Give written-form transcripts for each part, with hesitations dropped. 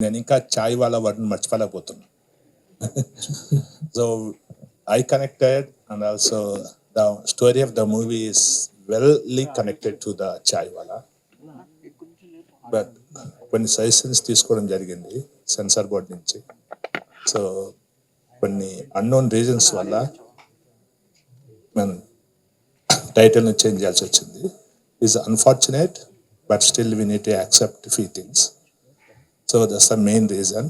నేను ఇంకా చాయ్ వాళ్ళ వర్డ్ని మర్చిపోలేకపోతున్నా. So I connected and also the story of the movie is well connected to the Chai Walla. But కొన్ని suggestions తీసుకోవడం జరిగింది సెన్సార్ బోర్డ్ నుంచి. సో కొన్ని అన్నోన్ రీజన్స్ వల్ల మనం టైటిల్ని చేంజ్ చేయాల్సి వచ్చింది. Is unfortunate but still we need to accept few things. So that's the main reason.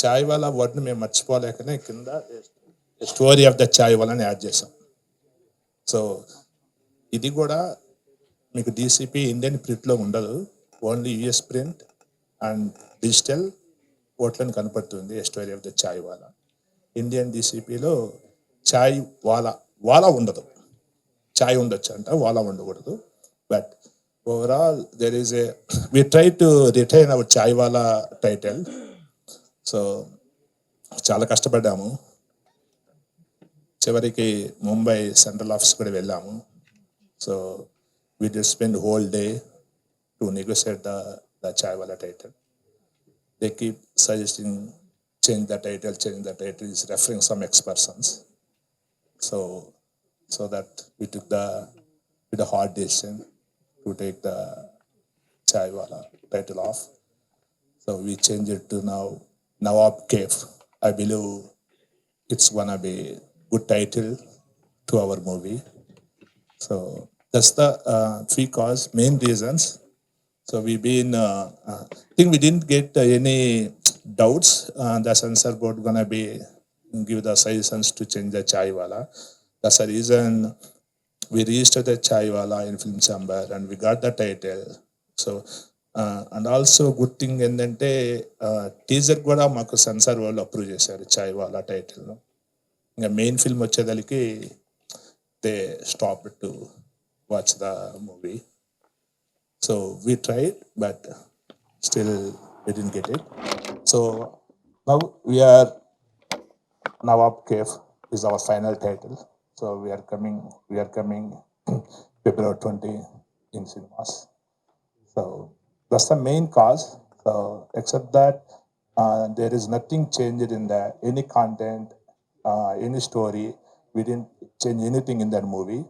Chai Walla వర్డ్ని మేము మర్చిపోలేకనే కింద స్టోరీ ఆఫ్ ద చాయ్ వాళ్ళని యాడ్ చేసాం. సో ఇది కూడా మీకు డీసీపీ ఇండియన్ ప్రింట్లో ఉండదు, only US print and digital ఓట్లను కనపడుతుంది స్టోరీ ఆఫ్ ద చాయ్ వాళ్ళ. ఇండియన్ డీసీపీలో చాయ్ వాలా ఉండదు, చాయ్ ఉండొచ్చు అంట, వాలా ఉండకూడదు. But overall there is a we try to retain our chai wala title. So చాలా కష్టపడ్డాము. చివరికి ముంబై సెంట్రల్ ఆఫీస్ కూడా వెళ్ళాము. So we did spend the whole day to negotiate the chai wala title. They keep suggesting change the title is referring some ex-persons. So that we took the hard decision to take the chai wala title off. So we changed it to now Nawab Cave. I believe it's gonna be good title to our movie. So that's the three main reasons. So we've been, think we didn't get any doubts. The censor board gonna be give the suggestions to change the chai wala. That's the reason we registered the chai wala in film chamber and we got the title. So and also good thing ఏంటంటే teaser కూడా మాకు censor వాళ్ళు approve చేశారు చాయ్ wala title. ఇంకా main film వచ్చేదానికి they stopped to watch the movie. So we tried, but still we didn't get it. So now we are Nawab Cave is our final title. So we are coming February 20 in cinemas. So that's the main cause. So except that there is nothing changed in any content, any story. We didn't change anything in that movie.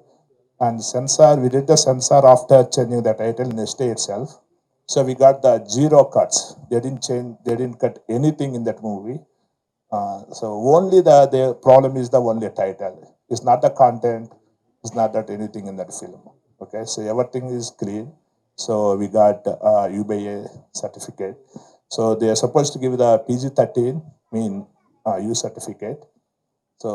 And censor, we did the censor after changing the title in the day itself. So we got the 0 cuts. They didn't cut anything in that movie. So only the problem is the only title. It's not the content. It's not that anything in that film. Okay, so everything is clean. So we got UBA certificate. So they are supposed to give the PG-13 U certificate. So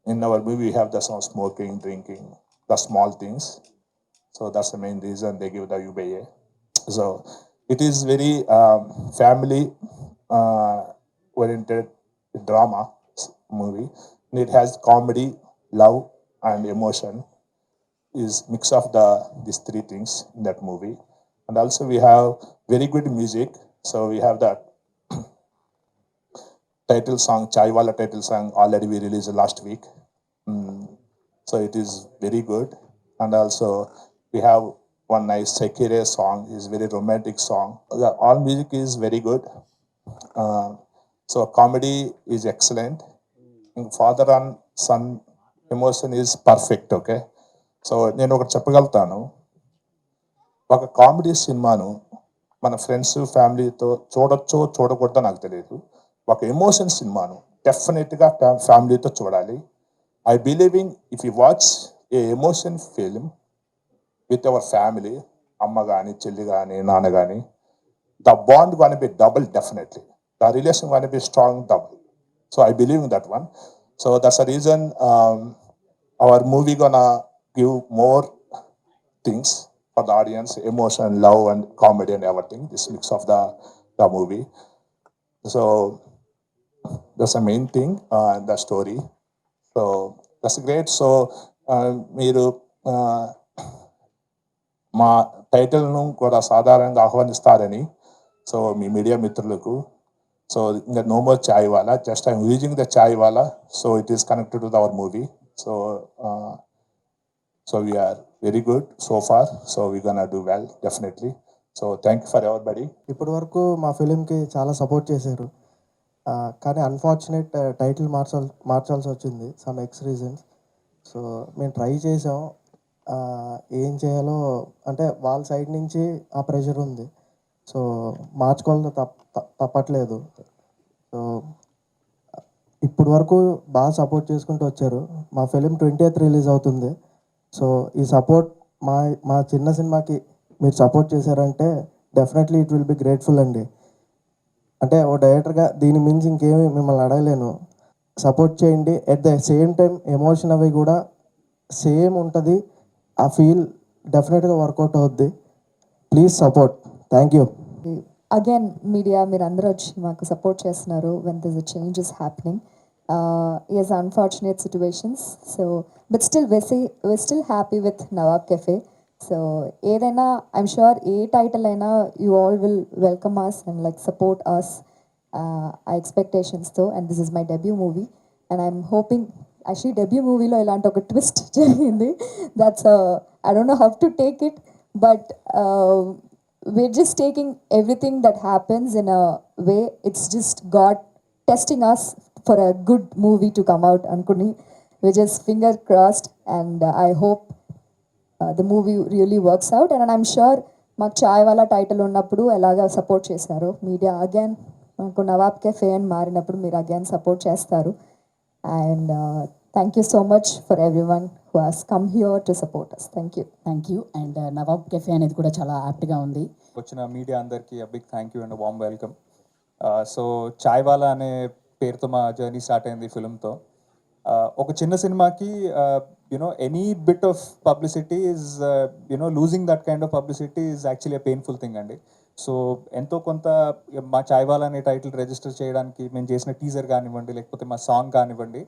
in our movie we have the some smoking, drinking, the small things. So that's the main reason they give the UBA. So it is very family oriented drama movie. And it has comedy, love, and emotion. Is mix of these three things in that movie. And also we have very good music. So we have that title song, Chai Wala title song, already we released last week. So it is very good. And also we have one nice Sekire song, is very romantic song. All music is very good. So comedy is excellent. Father and son emotion is perfect. Okay. So నేను ఒకటి చెప్పగలుగుతాను, ఒక comedy సినిమాను మన friends ఫ్యామిలీతో చూడొచ్చో చూడకూడదో నాకు తెలియదు. ఒక ఎమోషన్ సినిమాను డెఫినెట్గా ఫ్యామిలీతో చూడాలి. I believing if you watch a emotion film with our family, అమ్మ కానీ చెల్లి కానీ నాన్న కానీ, the bond gonna be double definitely. The relation gonna be strong double. So I believe in that one. So that's the reason our movie gonna give more things for the audience, emotion, love, and comedy, and everything. This mix of the movie. So that's the main thing, the story. So that's great. So మీరు మా టైటిల్ను కూడా సాధారణంగా ఆహ్వానిస్తారని, so మీ media మిత్రులకు. So ఇంకా no more chai wala, just I'm using the chai wala. So it is connected to our movie. So we are very good so far. So we're gonna do well, definitely. So thank you for everybody. ఇప్పటి వరకు మా ఫిలింకి చాలా support చేశారు. కానీ unfortunate title మార్చాల్సి వచ్చింది some X reasons. So మేము try చేసాం. ఏం చేయాలో అంటే వాళ్ళ సైడ్ నుంచి ఆ ప్రెషర్ ఉంది. సో మార్చుకోవాలని తప్పట్లేదు. సో ఇప్పుడు వరకు బాగా సపోర్ట్ చేసుకుంటూ వచ్చారు. మా ఫిలిం 20th రిలీజ్ అవుతుంది. సో ఈ సపోర్ట్ మా మా చిన్న సినిమాకి మీరు సపోర్ట్ చేశారంటే definitely it will be grateful అండి. అంటే ఓ డైరెక్టర్గా దీని మించి ఇంకేమీ మిమ్మల్ని అడగలేను. సపోర్ట్ చేయండి. At the same time emotion అవి కూడా సేమ్ ఉంటుంది. ఆ ఫీల్ డెఫినెట్గా వర్కౌట్ అవుద్ది. Please support. Thank you. Again media మీరు అందరూ వచ్చి మాకు సపోర్ట్ చేస్తున్నారు when this a change is happening. As unfortunate situations. So but still we're still happy with Nawab cafe. So ఏదైనా ఐఎమ్ షూర్ ఏ టైటిల్ అయినా you all will welcome us and like support us ఆ ఎక్స్పెక్టేషన్స్తో. And this is my debut movie and I'm hoping actually debut మూవీలో ఇలాంటి ఒక twist జరిగింది. That's I don't know how to take it but we're just taking everything that happens in a way. It's just God testing us for a good movie to come out. Ankuni, we're just finger crossed, and I hope the movie really works out. And I'm sure మాకు చాయ్ వాళ్ళ title ఉన్నప్పుడు ఎలాగా support చేశారు media, again మాకు Nawab cafe అని మారినప్పుడు మీరు again support చేస్తారు. And thank you so much for everyone who has come here to support us. Thank you. And Nawab Cafe అనేది కూడా చాలా యాప్ట్గా ఉంది. వచ్చిన మీడియా అందరికీ big thank you and warm welcome. So Chai Wala అనే పేరుతో మా జర్నీ స్టార్ట్ అయింది ఫిల్మ్తో. ఒక చిన్న సినిమాకి you know any bit of publicity is you know losing that kind of publicity is actually a painful thing అండి. సో ఎంతో కొంత మా చాయ్ వాలా అనే టైటిల్ రిజిస్టర్ చేయడానికి మేము చేసిన టీజర్ కానివ్వండి, లేకపోతే మా సాంగ్ కానివ్వండి,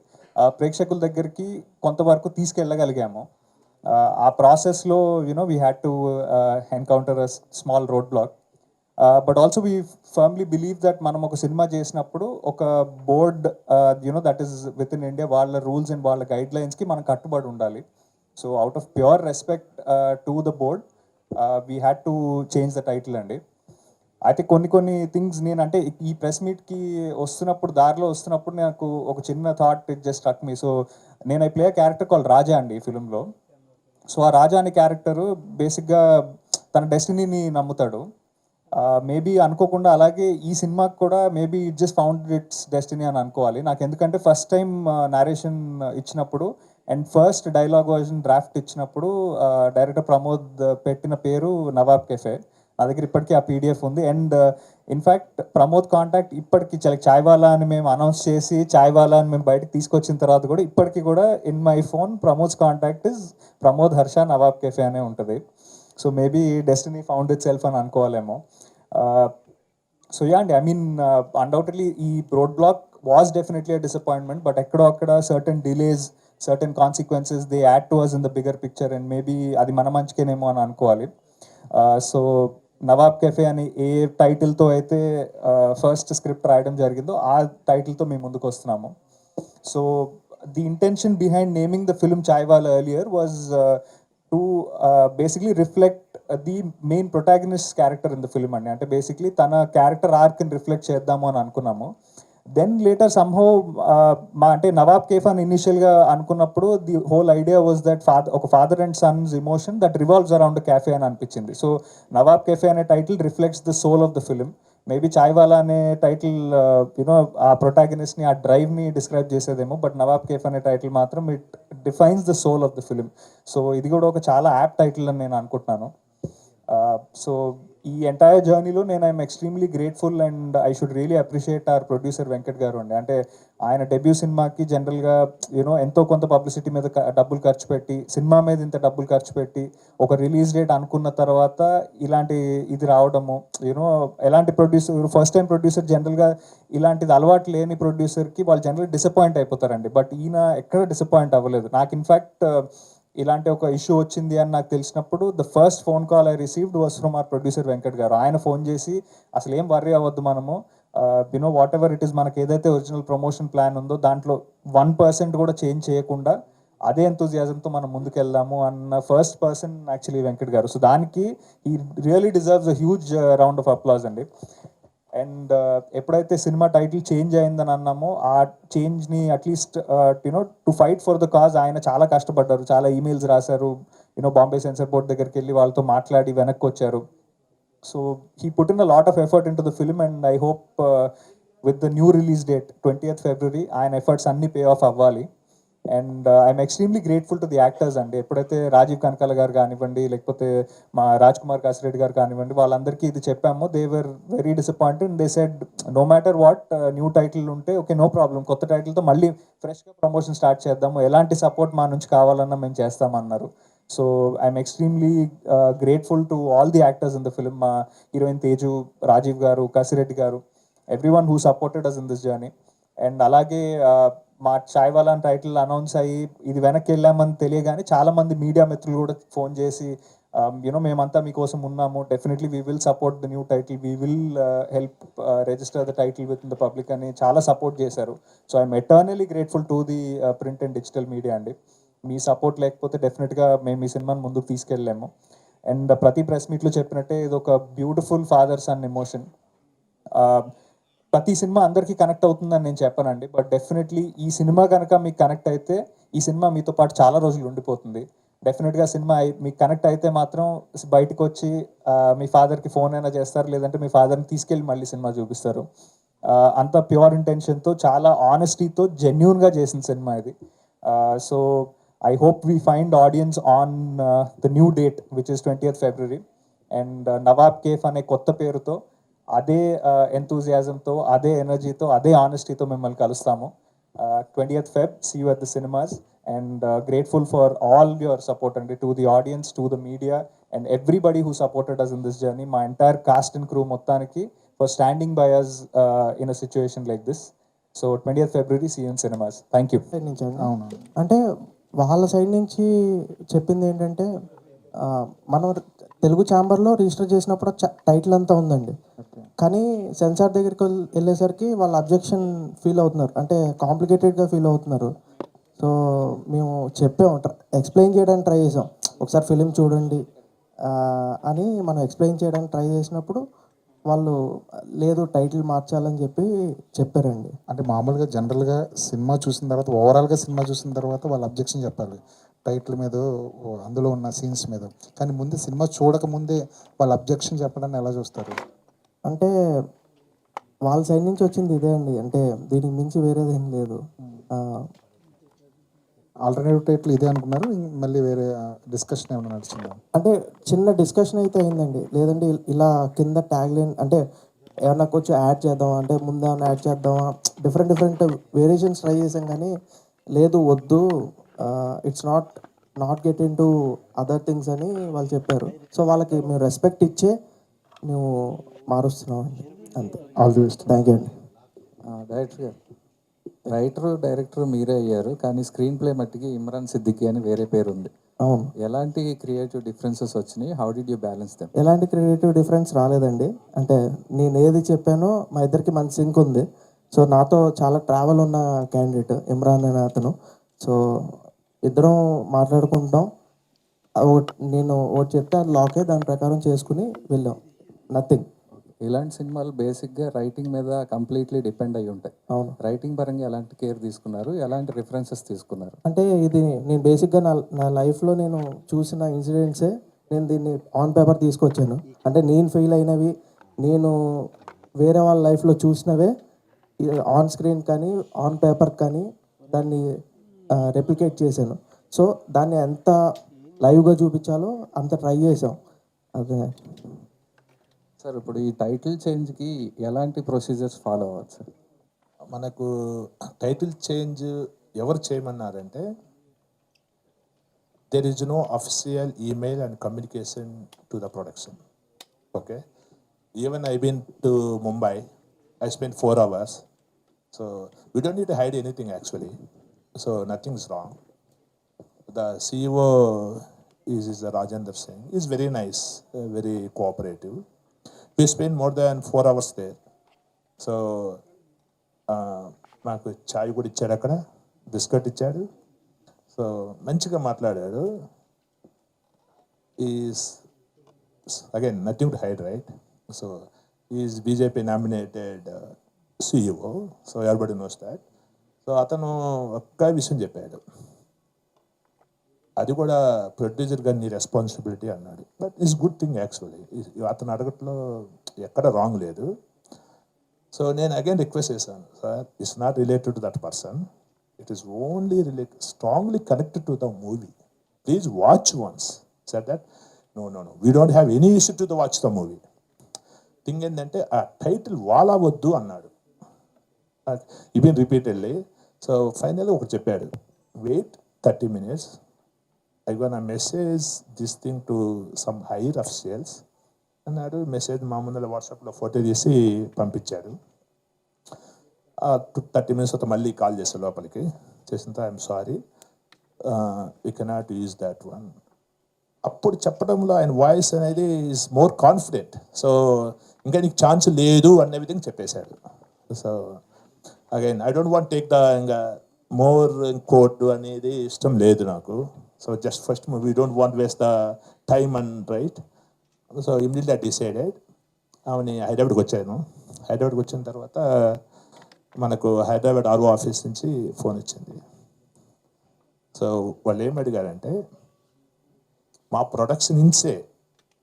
ప్రేక్షకుల దగ్గరికి కొంతవరకు తీసుకెళ్ళగలిగాము. ఆ ప్రాసెస్లో you know we had to encounter a small road block. But also we firmly believe that మనం ఒక సినిమా చేసినప్పుడు ఒక board you know that is with in India వాళ్ళ రూల్స్ అండ్ వాళ్ళ గైడ్ లైన్స్కి మనం కట్టుబడి ఉండాలి. So out of pure respect to the board we had to change the title అండి. అయితే కొన్ని థింగ్స్ నేను అంటే ఈ ప్రెస్ మీట్కి దారిలో వస్తున్నప్పుడు నాకు ఒక చిన్న thought it just struck me. So నేను ఐ ప్లే క్యారెక్టర్ కాల్ రాజా అండి ఈ ఫిలింలో. సో ఆ రాజా అనే క్యారెక్టరు బేసిక్గా తన డెస్టినీని నమ్ముతాడు. మేబీ అనుకోకుండా అలాగే ఈ సినిమాకి కూడా maybe it just found it's destiny అని అనుకోవాలి. నాకు ఎందుకంటే ఫస్ట్ టైం నారేషన్ ఇచ్చినప్పుడు and first dialogue version draft ఇచ్చినప్పుడు డైరెక్టర్ ప్రమోద్ పెట్టిన పేరు నవాబ్ కెఫే. నా దగ్గర ఇప్పటికీ ఆ పీడిఎఫ్ ఉంది. అండ్ ఇన్ఫ్యాక్ట్ ప్రమోద్ కాంటాక్ట్ ఇప్పటికీ చాయ్ వాలా అని మేము అనౌన్స్ చేసి చాయ్ వాలా అని మేము బయటకు తీసుకొచ్చిన తర్వాత కూడా ఇప్పటికీ కూడా in my phone Pramod's contact is Pramod Harsha Nawab cafe అనే ఉంటుంది. So maybe destiny found itself అని అనుకోవాలేమో. సో యా అండి, ఐ మీన్ అన్డౌటెడ్లీ ఈ road block was definitely a disappointment, but ఎక్కడో అక్కడ certain delays, certain consequences they add to us in the bigger picture and maybe అది మన మంచికేనేమో అని అనుకోవాలి. సో నవాబ్ కెఫే అని ఏ టైటిల్తో అయితే ఫస్ట్ స్క్రిప్ట్ రాయడం జరిగిందో ఆ టైటిల్తో మేము ముందుకు వస్తున్నాము. So the intention behind naming the film Chai Wala earlier was to basically reflect the main protagonist character in the film అండి. అంటే బేసిక్లీ తన క్యారెక్టర్ ఆర్క్ని రిఫ్లెక్ట్ చేద్దాము అని అనుకున్నాము. దెన్ లేటర్ సమ్హౌ మా అంటే నవాబ్ కేఫ్ అని ఇనిషియల్గా అనుకున్నప్పుడు the whole idea was that ఒక father and sons emotion that revolves around cafe అని అనిపించింది. సో నవాబ్ కేఫే అనే title reflects the soul of the film. Maybe Chai Wala అనే టైటిల్ యునో ఆ ప్రొటాగనిస్ట్ని, ఆ డ్రైవ్ని డిస్క్రైబ్ చేసేదేమో, బట్ నవాబ్ కేఫ్ అనే టైటిల్ మాత్రం it defines the soul of the film. So ఇది కూడా ఒక చాలా యాప్ టైటిల్ అని నేను అనుకుంటున్నాను. సో ఈ ఎంటైర్ జర్నీలో నేను I'm extremely grateful and I should really appreciate hour producer Venkat గారు అండి. అంటే ఆయన డెబ్యూ సినిమాకి జనరల్గా యూనో ఎంతో కొంత పబ్లిసిటీ మీద డబ్బులు ఖర్చు పెట్టి, సినిమా మీద ఇంత డబ్బులు ఖర్చు పెట్టి ఒక రిలీజ్ డేట్ అనుకున్న తర్వాత ఇలాంటి ఇది రావడము, యూనో ఎలాంటి ప్రొడ్యూసర్, ఫస్ట్ టైం ప్రొడ్యూసర్ జనరల్గా ఇలాంటిది అలవాటు లేని ప్రొడ్యూసర్కి వాళ్ళు జనరల్ డిసప్పాయింట్ అయిపోతారండి. బట్ ఈయన ఎక్కడ డిసప్పాయింట్ అవ్వలేదు. నాకు ఇన్ఫ్యాక్ట్ ఇలాంటి ఒక ఇష్యూ వచ్చింది అని నాకు తెలిసినప్పుడు the first phone call I received was from our producer Venkat గారు. ఆయన ఫోన్ చేసి అసలు ఏం వర్రీ అవ్వద్దు, మనము you know what ever it is, మనకి ఏదైతే ఒరిజినల్ ప్రమోషన్ ప్లాన్ ఉందో దాంట్లో 1% కూడా చేంజ్ చేయకుండా అదే ఎంతూజియాజంతో మనం ముందుకెళ్దాము అన్న ఫస్ట్ పర్సన్ యాక్చువల్లీ వెంకట్ గారు. సో దానికి ఈ really deserves a huge round of applause అండి. అండ్ ఎప్పుడైతే సినిమా టైటిల్ చేంజ్ అయిందని అన్నామో ఆ చేంజ్ని at least you know to fight for the cause ఆయన చాలా కష్టపడ్డారు, చాలా ఈమెయిల్స్ రాశారు, యూనో బాంబే సెన్సార్ బోర్డ్ దగ్గరికి వెళ్ళి వాళ్ళతో మాట్లాడి వెనక్కి వచ్చారు. So he put in a lot of effort into the film, and I hope with the new release date 20th February ఆయన ఎఫర్ట్స్ అన్ని పే ఆఫ్ అవ్వాలి. And I'm extremely grateful to the actors అండి. ఎప్పుడైతే రాజీవ్ కనకాల గారు కానివ్వండి, లేకపోతే మా రాజ్ కుమార్ కాసిరెడ్డి గారు కానివ్వండి, వాళ్ళందరికీ ఇది చెప్పాము. They were very disappointed. They said no matter what new title ఉంటే ఓకే, నో ప్రాబ్లం, కొత్త టైటిల్తో మళ్ళీ ఫ్రెష్గా ప్రమోషన్ స్టార్ట్ చేద్దాము, ఎలాంటి సపోర్ట్ మా నుంచి కావాలన్నా మేము చేస్తామన్నారు. So I'm extremely grateful to all the actors in the film. మా heroine Teju, Rajeev garu, Kasireddy garu, everyone who supported us in this journey. And అలాగే మా చాయ్ వాలా అని టైటిల్ అనౌన్స్ అయ్యి ఇది వెనక్కి వెళ్ళామని తెలియగానే చాలామంది మీడియా మిత్రులు కూడా ఫోన్ చేసి యూనో మేమంతా మీకోసం ఉన్నాము, definitely we will support the new title, we will help register the title with in the public అని చాలా సపోర్ట్ చేశారు. So I'm eternally grateful to the print and digital media అండి. మీ సపోర్ట్ లేకపోతే డెఫినెట్గా మేము ఈ సినిమాని ముందుకు తీసుకెళ్ళలేము. అండ్ ప్రతి ప్రెస్ మీట్లో చెప్పినట్టే ఇది ఒక బ్యూటిఫుల్ ఫాదర్ సన్ ఎమోషన్. ప్రతి సినిమా అందరికీ కనెక్ట్ అవుతుందని నేను చెప్పానండి, బట్ డెఫినెట్లీ ఈ సినిమా కనుక మీకు కనెక్ట్ అయితే ఈ సినిమా మీతో పాటు చాలా రోజులు ఉండిపోతుంది. డెఫినెట్గా సినిమా మీకు కనెక్ట్ అయితే మాత్రం బయటకు వచ్చి మీ ఫాదర్కి ఫోన్ అయినా చేస్తారు, లేదంటే మీ ఫాదర్ని తీసుకెళ్ళి మళ్ళీ సినిమా చూపిస్తారు. అంత ప్యూర్ ఇంటెన్షన్తో, చాలా ఆనెస్టీతో, జెన్యూన్గా చేసిన సినిమా ఇది. So I hope we find audience on the new date, which is 20th February. And Nawab Cafe అనే కొత్త పేరుతో, అదే ఎంతూజియాజంతో, అదే ఎనర్జీతో, అదే ఆనెస్టీతో మిమ్మల్ని కలుస్తాము. 20th Feb, see you at the cinemas. And grateful for all your support and to the audience, to the media, and everybody who supported us in this journey. My entire cast and crew మొత్తానికి for standing by us in a situation like this. So 20th February, see you in cinemas. Thank you. Side నుంచి అండి. అంటే వాళ్ళ side నుంచి చెప్పింది ఏంటంటే మనం తెలుగు ఛాంబర్లో రిజిస్టర్ చేసినప్పుడు టైటిల్ అంతా ఉందండి, కానీ సెన్సార్ దగ్గరికి వెళ్ళేసరికి వాళ్ళు అబ్జెక్షన్ ఫీల్ అవుతున్నారు, అంటే కాంప్లికేటెడ్గా ఫీల్ అవుతున్నారు. సో మేము చెప్పాము, ఎక్స్ప్లెయిన్ చేయడానికి ట్రై చేసాం, ఒకసారి ఫిలిం చూడండి అని మనం ఎక్స్ప్లెయిన్ చేయడానికి ట్రై చేసినప్పుడు వాళ్ళు లేదు టైటిల్ మార్చాలని చెప్పారండి. అంటే మామూలుగా జనరల్గా సినిమా చూసిన తర్వాత, ఓవరాల్గా సినిమా చూసిన తర్వాత వాళ్ళు అబ్జెక్షన్ చెప్పాలి టైటిల్ మీద, అందులో ఉన్న సీన్స్ మీద. కానీ ముందు సినిమా చూడకముందే వాళ్ళు అబ్జెక్షన్ చెప్పడాన్ని ఎలా చూస్తారు? అంటే వాళ్ళ సైడ్ నుంచి వచ్చింది ఇదే అండి, అంటే దీనికి మించి వేరేదేం లేదు. ఆల్టర్నేటివ్ టైటిల్ ఇదే అనుకున్నారు, మళ్ళీ వేరే డిస్కషన్ ఏమైనా నడిచిందా? అంటే చిన్న డిస్కషన్ అయితే అయిందండి, లేదంటే ఇలా కింద ట్యాగ్ లైన్ అంటే ఏమన్నా కొంచెం యాడ్ చేద్దామా, అంటే ముందు ఏమన్నా యాడ్ చేద్దామా, డిఫరెంట్ వేరియేషన్స్ ట్రై చేసాం, కానీ లేదు వద్దు, it's not get in to other things అని వాళ్ళు చెప్పారు. సో వాళ్ళకి మేము రెస్పెక్ట్ ఇచ్చే మేము మారుస్తున్నాం అండి, అంతే. All the best. Thank you అండి. డైరెక్టర్ గారు, డైరెక్టర్ మీరే అయ్యారు, కానీ స్క్రీన్ ప్లే మట్టికి ఇమ్రాన్ సిద్దికి అని వేరే పేరు ఉంది. అవును, ఎలాంటి క్రియేటివ్ డిఫరెన్సెస్ వచ్చినాయి? How did you balance them? ఎలాంటి క్రియేటివ్ డిఫరెన్స్ రాలేదండి, అంటే నేను ఏది చెప్పానో మా ఇద్దరికి మంచి సింక్ ఉంది. సో నాతో చాలా ట్రావెల్ ఉన్న క్యాండిడేట్ ఇమ్రాన్ అనే అతను. సో ఇద్దరం మాట్లాడుకుంటాం, నేను ఒకటి చెప్తే అది లాకే, దాని ప్రకారం చేసుకుని వెళ్ళాం, నథింగ్. ఇలాంటి సినిమాలు బేసిక్గా రైటింగ్ మీద కంప్లీట్లీ డిపెండ్ అయి ఉంటాయి. అవును, రైటింగ్ పరంగా ఎలాంటి కేర్ తీసుకున్నారు? ఎలాంటి రిఫరెన్సెస్ తీసుకున్నారు? అంటే ఇది నేను బేసిక్గా నా లైఫ్లో నేను చూసిన ఇన్సిడెంట్సే నేను దీన్ని ఆన్ పేపర్ తీసుకొచ్చాను. అంటే నేను ఫెయిల్ అయినవి, నేను వేరే వాళ్ళ లైఫ్లో చూసినవే ఆన్ స్క్రీన్ కానీ ఆన్ పేపర్ కానీ దాన్ని రెప్లికేట్ చేశాను. సో దాన్ని ఎంత లైవ్గా చూపించాలో అంత ట్రై చేసాం. అదే సార్, ఇప్పుడు ఈ టైటిల్ చేంజ్కి ఎలాంటి ప్రొసీజర్స్ ఫాలో అవ్వాలి సార్? మనకు టైటిల్ చేంజ్ ఎవరు చేయమన్నారంటే, there is no official email and communication to the production. Okay, even I've been to Mumbai, I spent 4 hours, so we don't need to hide anything actually, so nothing's wrong. The CEO is Rajendra Singh, is very nice, very cooperative. We spent more than 4 hours there. So మాకు చాయ్ కూడా ఇచ్చాడు, అక్కడ biscuit ఇచ్చాడు. So మంచిగా మాట్లాడాడు. Is again nothing to hide, right? So is BJP nominated CEO, so everybody knows that. So అతను ఒక్క విషయం చెప్పాడు, అది కూడా ప్రొడ్యూసర్ గారి నీ రెస్పాన్సిబిలిటీ అన్నాడు. But is good thing actually. అతను అడగట్లో ఎక్కడ రాంగ్ లేదు. సో నేను అగైన్ రిక్వెస్ట్ చేశాను, sir it's not related to that person, it is only strongly connected to the movie. Please watch once. Sir that no, we don't have any issue to watch the movie. Thing ఏంటంటే ఆ title వాలా వద్దు అన్నాడు. Even repeatedly. So finally ఒకటి చెప్పాడు, wait 30 minutes, I gonna message this thing to some higher of sales అన్నాడు. Message మా ముందర వాట్సాప్లో ఫోటో తీసి పంపించాడు. 30 minutes తర్వాత మళ్ళీ కాల్ చేశాడు లోపలికి. చేసిన తర్వాత I'm sorry, we cannot use that one. అప్పుడు చెప్పడంలో ఆయన వాయిస్ అనేది ఈజ్ మోర్ కాన్ఫిడెంట్. సో ఇంకా నీకు ఛాన్స్ లేదు అనే విధంగా చెప్పేశాడు. So again I don't want take the ఇంకా మోర్ కోర్టు అనేది ఇష్టం లేదు నాకు. So just first we don't want waste the time and right. So immediately I decided. ఆమెని హైదరాబాద్కి వచ్చాను. హైదరాబాద్కి వచ్చిన తర్వాత మనకు హైదరాబాద్ RO ఆఫీస్ నుంచి ఫోన్ వచ్చింది. సో వాళ్ళు ఏం అడిగారంటే, మా ప్రొడక్షన్ నుంచే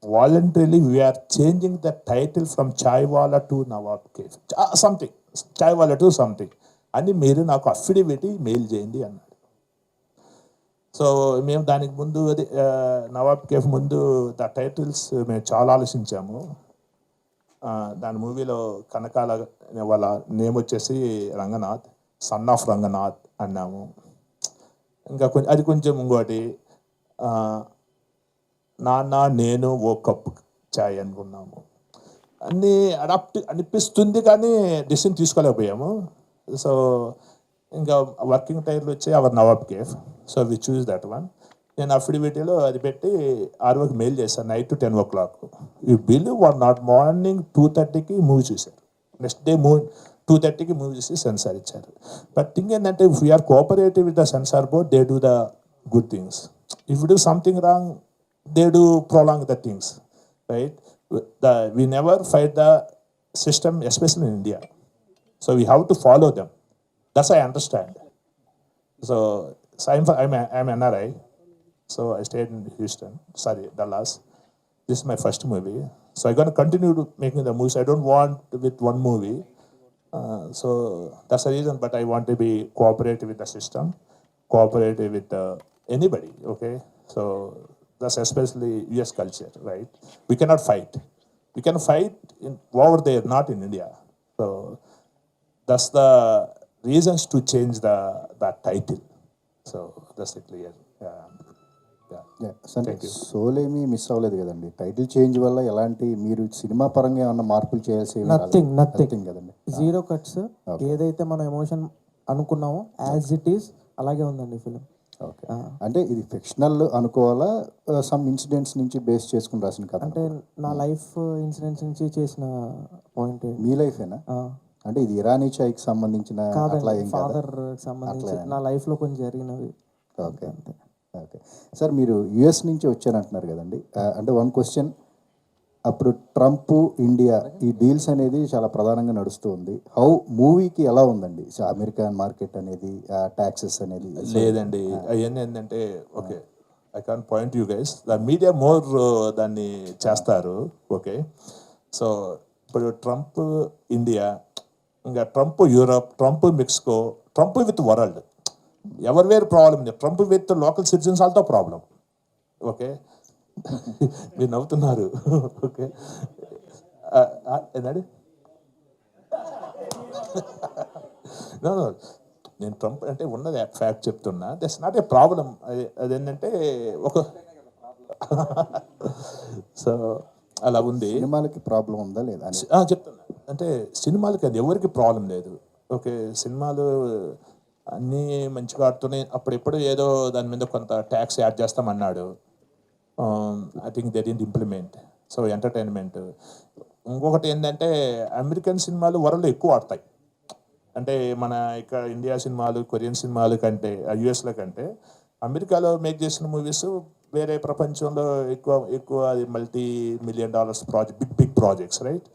voluntarily we're changing the title from Chaiwala to Nawab Cafe something, Chaiwala to something అని మీరు నాకు అఫిడవిట్ మెయిల్ చేయండి అన్నాడు. సో మేము దానికి ముందు అది నవాబ్ కేఫ్ ముందు ద టైటిల్స్ మేము చాలా ఆలోచించాము. దాని మూవీలో కనకాల వాళ్ళ నేమ్ వచ్చేసి రంగనాథ్, సన్ ఆఫ్ రంగనాథ్ అన్నాము. ఇంకా అది కొంచెం ఇంకోటి నాన్న నేను ఓ కప్పు చాయ్ అనుకున్నాము. అన్నీ అడాప్ట్ అనిపిస్తుంది కానీ డిసిషన్ తీసుకోలేకపోయాము. సో ఇంకా వర్కింగ్ టైటిల్ వచ్చి our Nawab Cafe. So we choose that one. నేను అఫిడవిటీలో అది పెట్టి ROకి మెయిల్ చేశాను night 10 o'clock. You believe or not, morning 2:30కి మూవీ చూశారు. నెక్స్ట్ డే 2:30కి మూవీ చూసి సెన్సార్ ఇచ్చారు. బట్ థింగ్ ఏంటంటే if we're cooperative with the censor board, they do the good things. If you do something wrong, they do prolong the things, right? We never fight the system, especially in India. So we have to follow them. That's I understand. So I'm an NRI. So I stayed in Houston, Dallas. This is my first movie. So I'm going to continue to making the movies. I don't want with one movie. So that's the reason, but I want to be cooperative with the system, cooperative with anybody, okay? So that's especially US culture, right? We cannot fight. We can fight over there, not in India. So that's the reasons to change that title. So that's it clear. అంటే Thank you. Soul ఏమీ miss అవ్వలేదు కదండి. Title change వల్ల ఎలాంటి మీరు cinema పరంగా ఏమన్నా మార్పులు చేయాల్సి నథింగ్ కదండి. Zero cuts. ఏదైతే మనం ఎమోషన్ అనుకున్నామో యాజ్ ఇట్ ఈస్ అలాగే ఉందండి ఫిలిం. ఓకే, అంటే ఇది ఫిక్షనల్ అనుకోవాలా, సమ్ ఇన్సిడెంట్స్ నుంచి బేస్ చేసుకుని రాసిన కథ? అంటే నా లైఫ్ ఇన్సిడెంట్స్ నుంచి చేసిన పాయింట్. మీ లైఫేనా? అంటే ఇది ఇరానీ చాయ్కి సంబంధించిన అట్లా కాదండి, ఏం కాదా? ఫాదర్ సంబంధించి నా లైఫ్లో కొంచెం జరిగినవి. ఓకే ఓకే సార్, మీరు US నుంచి వచ్చారంటున్నారు కదండి. అంటే వన్ క్వశ్చన్, అప్పుడు ట్రంప్ ఇండియా ఈ డీల్స్ అనేది చాలా ప్రధానంగా నడుస్తూ ఉంది. హౌ మూవీకి ఎలా ఉందండి అమెరికన్ మార్కెట్ అనేది, ట్యాక్సెస్ అనేది? లేదండి, అవన్నీ ఏంటంటే okay, I can point you guys, the media more దాన్ని చేస్తారు. ఓకే, సో ఇప్పుడు ట్రంప్ ఇండియా, ఇంకా Trump Europe, Trump Mexico, Trump with world, ఎవరి వేరు problem. Trump with local citizens ఆల్తో ప్రాబ్లం. ఓకే, మీరు నవ్వుతున్నారు. ఓకే, ఏంటండి? నేను ట్రంప్ అంటే ఉన్నది ఫ్యాక్ట్ చెప్తున్నా. That's not a problem. అదేంటంటే ఒక సో అలా ఉంది. సినిమాలకి ప్రాబ్లం ఉందా లేదా అని చెప్తున్నా. అంటే సినిమాలకి అది ఎవరికి ప్రాబ్లం లేదు. ఓకే, సినిమాలు అన్నీ మంచిగా ఆడుతున్నాయి. అప్పుడెప్పుడు ఏదో దాని మీద కొంత ట్యాక్స్ యాడ్ చేస్తామన్నాడు. I think they didn't implement. So entertainment. ఇంకొకటి ఏంటంటే అమెరికన్ సినిమాలు వరల్డ్ ఎక్కువ ఆడతాయి. అంటే మన ఇక్కడ ఇండియా సినిమాలు, కొరియన్ సినిమాలు కంటే, US లో కంటే అమెరికాలో మేక్ చేసిన మూవీస్ వేరే ప్రపంచంలో ఎక్కువ ఎక్కువ అది $multi-million big projects, right?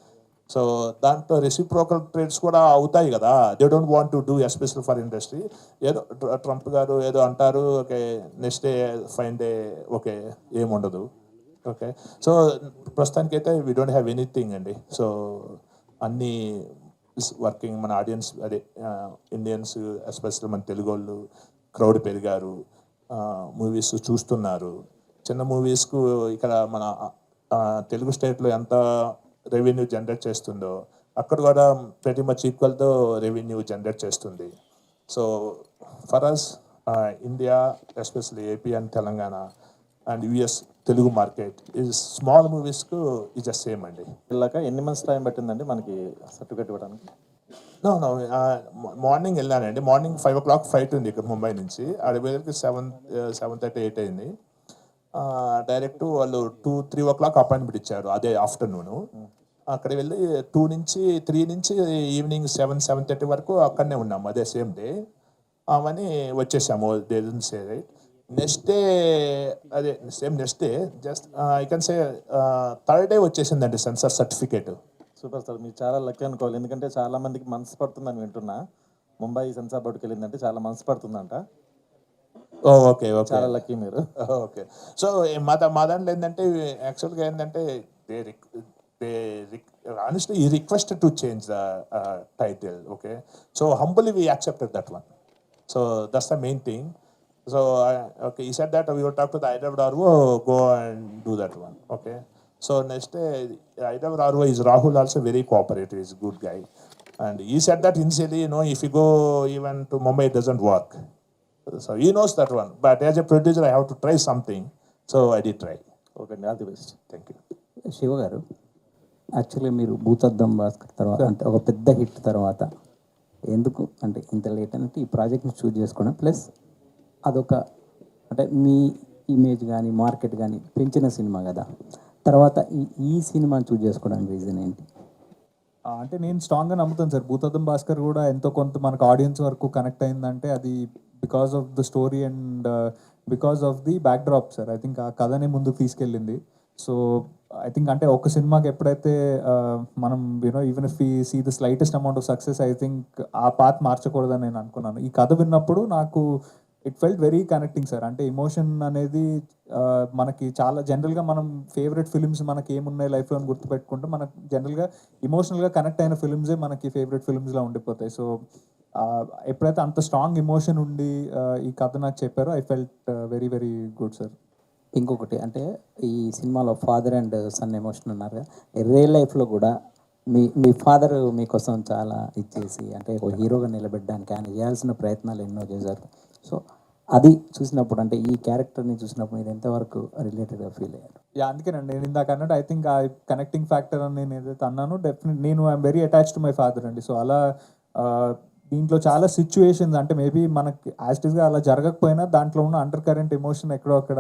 So దాంట్లో రెసిప్రోకల్ ట్రేడ్స్ కూడా అవుతాయి కదా. They don't want to do special for industry. ఏదో ట్రంప్ గారు ఏదో అంటారు, okay, next day fine day, okay, ఏముండదు. ఓకే, సో ప్రస్తుతానికైతే వీ డోంట్ హ్యావ్ ఎనీథింగ్ అండి. సో అన్నీ వర్కింగ్. మన ఆడియన్స్ అదే ఇండియన్స్, ఎస్పెషల్లీ మన తెలుగు వాళ్ళు క్రౌడ్ పెరిగారు, మూవీస్ చూస్తున్నారు. చిన్న మూవీస్కు ఇక్కడ మన తెలుగు స్టేట్లో ఎంత రెవెన్యూ జనరేట్ చేస్తుందో అక్కడ కూడా ప్రతి మచ్ ఈక్వల్తో రెవెన్యూ జనరేట్ చేస్తుంది. So for us India, especially AP and Telangana and US Telugu market is small మూవీస్కు ఈజ్ అ సేమ్ అండి. వెళ్ళాక ఎన్ని మంత్స్ టైం పట్టిందండి మనకి సర్టిఫికేట్ ఇవ్వడానికి? నో మార్నింగ్ వెళ్ళానండి. మార్నింగ్ 5 o'clock ఫ్లైట్ ఉంది ఇక్కడ ముంబై నుంచి. ఆడ వెళ్ళకి 7:30, 8 అయింది. డైరెక్ట్ వాళ్ళు 2-3 o'clock అపాయింట్మెంట్ ఇచ్చారు అదే ఆఫ్టర్నూను. అక్కడ వెళ్ళి 3 నుంచి ఈవినింగ్ 7-7:30 వరకు అక్కడనే ఉన్నాము అదే సేమ్ డే. అవన్నీ వచ్చేసాము. They didn't say right. Next day అదే same next day just I can say third day వచ్చేసిందండి సెన్సార్ సర్టిఫికేట్. సూపర్ సార్, మీరు చాలా లక్కీ అనుకోవాలి. ఎందుకంటే చాలా మందికి మనసు పడుతుందని వింటున్నా. ముంబై సెన్సార్ బోర్డుకి వెళ్ళిందంటే చాలా మనసు పడుతుందంట. ఓకే ఓకే, చాలా లక్కీ మీరు. ఓకే. సో మా దాంట్లో ఏంటంటే యాక్చువల్గా ఏంటంటే honestly he requested to change the title. Okay, so humbly we accepted that one. So that's the main thing. So okay, he said that we will talk to the Hyderabad RO, go and do that one. Okay, so next day Hyderabad RO is Rahul, also very cooperative, is a good guy, and he said that initially, if you go even to Mumbai it doesn't work. So he knows that one, but as a producer I have to try something, so I did try. Okay అండి, all the best. Thank you. Shiva garu, actually మీరు భూతద్దం భాస్కర్ తర్వాత అంటే ఒక పెద్ద hit తర్వాత ఎందుకు అంటే ఇంత లేట్ అంటే ఈ ప్రాజెక్ట్ని చూజ్ చేసుకోవడం, ప్లస్ అదొక అంటే మీ ఇమేజ్ కానీ మార్కెట్ కానీ పెంచిన సినిమా కదా, తర్వాత ఈ సినిమాని చూజ్ చేసుకోవడానికి రీజన్ ఏంటి? అంటే నేను స్ట్రాంగ్గా నమ్ముతాను సార్, భూతద్దం భాస్కర్ కూడా ఎంతో కొంత మనకు ఆడియన్స్ వరకు కనెక్ట్ అయిందంటే అది because of the story and because of the back drop sir. I think ఆ కథనే ముందుకు తీసుకెళ్ళింది. సో ఐ థింక్ అంటే ఒక సినిమాకి ఎప్పుడైతే మనం even if we see the slightest amount of success, I think ఆ పాత్ మార్చకూడదని నేను అనుకున్నాను. ఈ కథ విన్నప్పుడు నాకు it felt very connecting sir. అంటే ఎమోషన్ అనేది మనకి చాలా జనరల్గా మనం ఫేవరెట్ ఫిల్మ్స్ మనకి ఏమున్నాయి లైఫ్లో అని గుర్తుపెట్టుకుంటే మనకు జనరల్గా ఎమోషనల్గా కనెక్ట్ అయిన ఫిల్మ్సే మనకి ఫేవరెట్ ఫిల్మ్స్లో ఉండిపోతాయి. సో ఎప్పుడైతే అంత స్ట్రాంగ్ ఎమోషన్ ఉండి ఈ కథ నాకు చెప్పారో I felt very very good sir. ఇంకొకటి అంటే ఈ సినిమాలో ఫాదర్ అండ్ సన్ ఎమోషన్ ఉన్నారు, రియల్ లైఫ్లో కూడా మీ ఫాదర్ మీకోసం చాలా ఇచ్చేసి అంటే ఒక హీరోగా నిలబెట్టడానికి ఆయన చేయాల్సిన ప్రయత్నాలు ఎన్నో చేశారు. సో అది చూసినప్పుడు అంటే ఈ క్యారెక్టర్ని చూసినప్పుడు మీరు ఎంతవరకు రిలేటెడ్గా ఫీల్ అయ్యారు? అందుకేనండి నేను ఇందాక అన్నట్టు ఐ థింక్ ఆ కనెక్టింగ్ ఫ్యాక్టర్ అని నేను ఏదైతే అన్నానో డెఫినెట్ నేను I'm very attach to my father అండి. సో అలా దీంట్లో చాలా సిచ్యువేషన్స్ అంటే మేబీ మనకి యాస్టిస్గా అలా జరగకపోయినా దాంట్లో ఉన్న అండర్ కరెంట్ ఎమోషన్ ఎక్కడో అక్కడ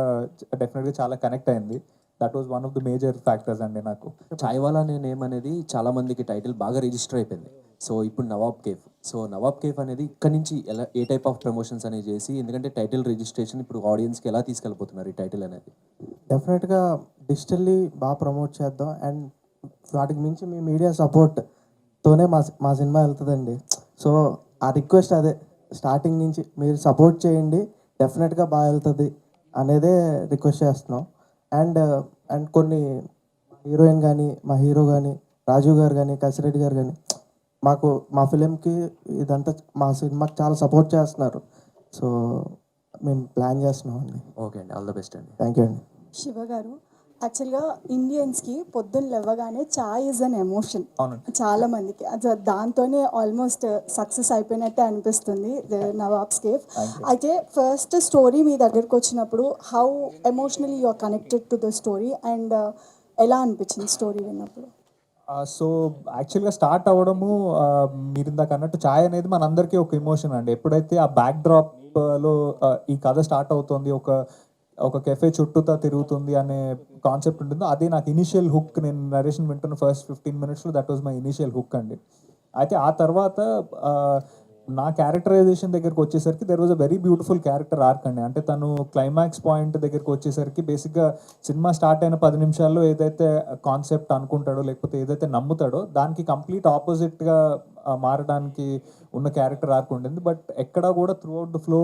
డెఫినెట్గా చాలా కనెక్ట్ అయింది. That was one of the major factors అండి నాకు. చాయ్వాలా అనే నేమ్ అనేది చాలా మందికి టైటిల్ బాగా రిజిస్టర్ అయిపోయింది. సో ఇప్పుడు Nawab Cafe. So Nawab cafe అనేది ఇక్కడ నుంచి ఎలా ఏ టైప్ ఆఫ్ ప్రమోషన్స్ అనేది చేసి, ఎందుకంటే టైటిల్ రిజిస్ట్రేషన్ ఇప్పుడు ఆడియన్స్కి ఎలా తీసుకెళ్ళిపోతున్నారు ఈ టైటిల్ అనేది? డెఫినెట్గా డిజిటల్లీ బాగా ప్రమోట్ చేద్దాం, అండ్ వాటికి మించి మీ మీడియా సపోర్ట్తోనే మా సినిమా వెళ్తుందండి. సో ఆ రిక్వెస్ట్ అదే స్టార్టింగ్ నుంచి మీరు సపోర్ట్ చేయండి, డెఫినెట్గా బాగా వెళ్తుంది అనేదే రిక్వెస్ట్ చేస్తున్నాం. అండ్ కొన్ని హీరోయిన్ కానీ మా హీరో కానీ రాజీవ్ గారు కానీ కసిరెడ్డి గారు కానీ మా ఫిలింకి ఇదంతా మా సినిమాకి చాలా సపోర్ట్ చేస్తున్నారు. సో మేము ప్లాన్ చేస్తున్నాం అండి. ఓకే అండి, ఆల్ ద బెస్ట్ అండి. థ్యాంక్ యూ అండి. శివ గారు, యాక్చువల్గా ఇండియన్స్కి పొద్దున్న లేవగానే చాయ్ ఇస్ అన్ ఎమోషన్. చాలా మందికి దాంతోనే ఆల్మోస్ట్ సక్సెస్ అయిపోయినట్టే అనిపిస్తుంది నవాబ్స్ కేఫ్. అయితే ఫస్ట్ స్టోరీ మీ దగ్గరకు వచ్చినప్పుడు how emotionally you are connected to the story and ఎలా అనిపించింది స్టోరీ విన్నప్పుడు? సో యాక్చువల్గా స్టార్ట్ అవ్వడము మీరు ఇందాక అన్నట్టు ఛాయ్ అనేది మనందరికీ ఒక ఎమోషన్ అండి. ఎప్పుడైతే ఆ బ్యాక్ డ్రాప్లో ఈ కథ స్టార్ట్ అవుతుంది, ఒక కెఫే చుట్టూతా తిరుగుతుంది అనే కాన్సెప్ట్ ఉంటుందో అదే నాకు ఇనిషియల్ హుక్. నేను నరేషన్ వింటున్న ఫస్ట్ 15 minutesలో that was my initial hook అండి. అయితే ఆ తర్వాత నా క్యారెక్టరైజేషన్ దగ్గరికి వచ్చేసరికి there was a very beautiful character arc అండి. అంటే తను క్లైమాక్స్ పాయింట్ దగ్గరికి వచ్చేసరికి బేసిక్గా సినిమా స్టార్ట్ అయిన 10 నిమిషాల్లో ఏదైతే కాన్సెప్ట్ అనుకుంటాడో లేకపోతే ఏదైతే నమ్ముతాడో దానికి కంప్లీట్ ఆపోజిట్గా మారడానికి ఉన్న క్యారెక్టర్ ఆర్క్ ఉండింది. బట్ ఎక్కడా కూడా త్రూ అవుట్ ద ఫ్లో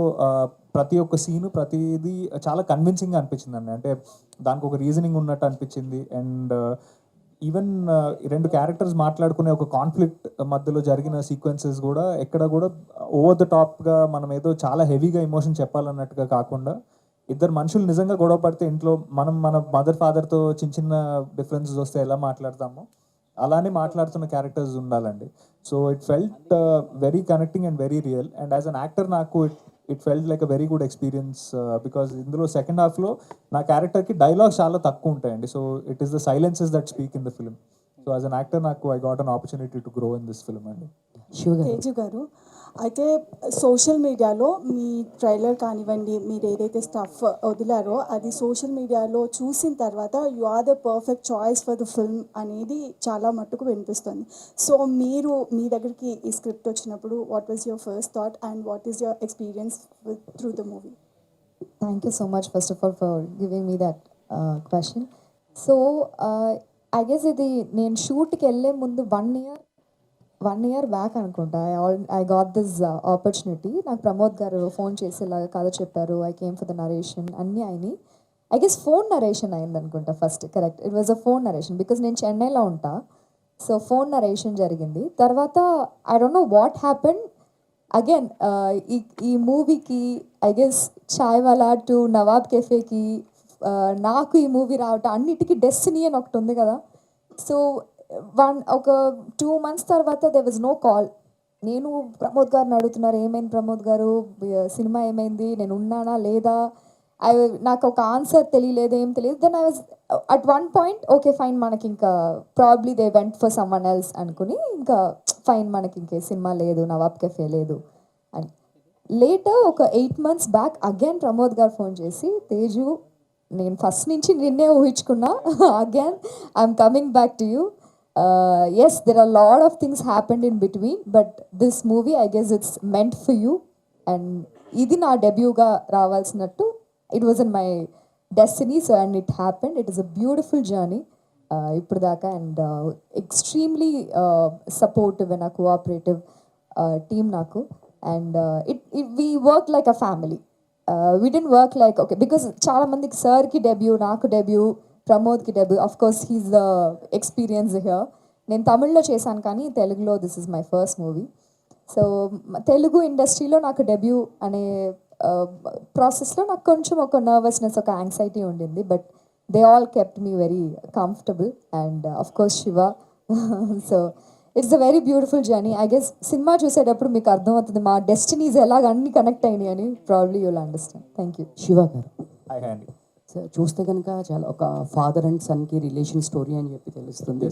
ప్రతి ఒక్క సీను ప్రతిదీ చాలా కన్విన్సింగ్గా అనిపించింది అండి. అంటే దానికి ఒక రీజనింగ్ ఉన్నట్టు అనిపించింది. అండ్ ఈవెన్ రెండు క్యారెక్టర్స్ మాట్లాడుకునే ఒక కాన్ఫ్లిక్ట్ మధ్యలో జరిగిన సీక్వెన్సెస్ కూడా ఎక్కడ కూడా ఓవర్ ద టాప్గా మనం ఏదో చాలా హెవీగా ఎమోషన్ చెప్పాలన్నట్టుగా కాకుండా ఇద్దరు మనుషులు నిజంగా గొడవ పడితే ఇంట్లో మనం మన మదర్ ఫాదర్తో చిన్న చిన్న డిఫరెన్సెస్ వస్తే ఎలా మాట్లాడతామో అలానే మాట్లాడుతున్న క్యారెక్టర్స్ ఉండాలండి. So it felt very connecting and very real. And as an actor నాకు it felt like a very good experience because ఇందులో సెకండ్ హాఫ్లో నా క్యారెక్టర్కి డైలాగ్స్ చాలా తక్కువ ఉంటాయండి. So it is the silences that speak in the film. So as an actor నాకు I got an opportunity to grow in this film అండి. తేజు గారు, అయితే సోషల్ మీడియాలో మీ ట్రైలర్ కానివ్వండి, మీరు ఏదైతే స్టఫ్ వదిలారో అది సోషల్ మీడియాలో చూసిన తర్వాత you are the perfect choice for the film అనేది చాలా మట్టుకు వినిపిస్తుంది. సో మీరు మీ దగ్గరికి ఈ స్క్రిప్ట్ వచ్చినప్పుడు what was your first thought and what is your experience through the movie? Thank you so much, first of all, for giving me that question. So, I guess ఇది నేను షూట్కి వెళ్ళే ముందు వన్ ఇయర్ బ్యాక్ అనుకుంటా I got this opportunity. నాకు ప్రమోద్ గారు phone చేసి ఇలాగ కథ చెప్పారు, I came for the narration అన్నీ అయినాయి. ఐ గెస్ ఫోన్ నరేషన్ అయింది అనుకుంటా first. Correct, it was a phone narration because నేను చెన్నైలో ఉంటా. సో ఫోన్ నరేషన్ జరిగింది. తర్వాత I don't know what happen again ఈ మూవీకి I guess chaiwala to Nawab కెఫేకి నాకు ఈ మూవీ రావటం అన్నిటికీ డెస్టినీ అని ఒకటి ఉంది కదా. సో ఒక 2 months తర్వాత దే వాజ్ నో కాల్. నేను ప్రమోద్ గారిని అడుగుతున్నారు, ఏమైంది ప్రమోద్ గారు, సినిమా ఏమైంది, నేను ఉన్నానా లేదా, నాకు ఒక ఆన్సర్ తెలియలేదు, ఏం తెలియదు. Then I was at one point okay fine, మనకి ఇంకా probably they went for someone else అనుకుని ఇంకా ఫైన్ మనకి ఇంకే సినిమా లేదు, నవాబ్ కెఫే లేదు అని. లేటర్ ఒక 8 months బ్యాక్ అగైన్ ప్రమోద్ గారు ఫోన్ చేసి, తేజు నేను ఫస్ట్ నుంచి నిన్నే ఊహించుకున్నా, again I'm coming back to you. Yes, there are a lot of things happened in between, but this movie, I guess it's meant for you. And ఇది నా డెబ్యూగా రావాల్సినట్టు, it was in my destiny, so and it happened. It is a beautiful journey ఇప్పుడు దాకా, and extremely supportive and a cooperative team నాకు. And we work like a family. We didn't work like, okay, because చాలా మందికి సార్కి debut, నాకు debut, ప్రమోద్కి debut. Of course he's the experience here. నేను తమిళ్లో చేశాను కానీ తెలుగులో this is my first movie. So Telugu ఇండస్ట్రీలో నాకు డెబ్యూ అనే ప్రాసెస్లో నాకు కొంచెం ఒక నర్వస్నెస్, ఒక యాంగ్జైటీ ఉండింది. But they all kept me very comfortable and of course Shiva. So it's a very beautiful journey. I guess cinema చూసేటప్పుడు మీకు అర్థమవుతుంది మా డెస్టినీస్ ఎలాగ అన్ని కనెక్ట్ అయినాయి అని. Probably you'll understand. Thank you. Shiva గారు, హాయ్ అండి. చూస్తే కనుక చాలా ఒక ఫాదర్ అండ్ సన్కి రిలేషన్ స్టోరీ అని చెప్పి తెలుస్తుంది.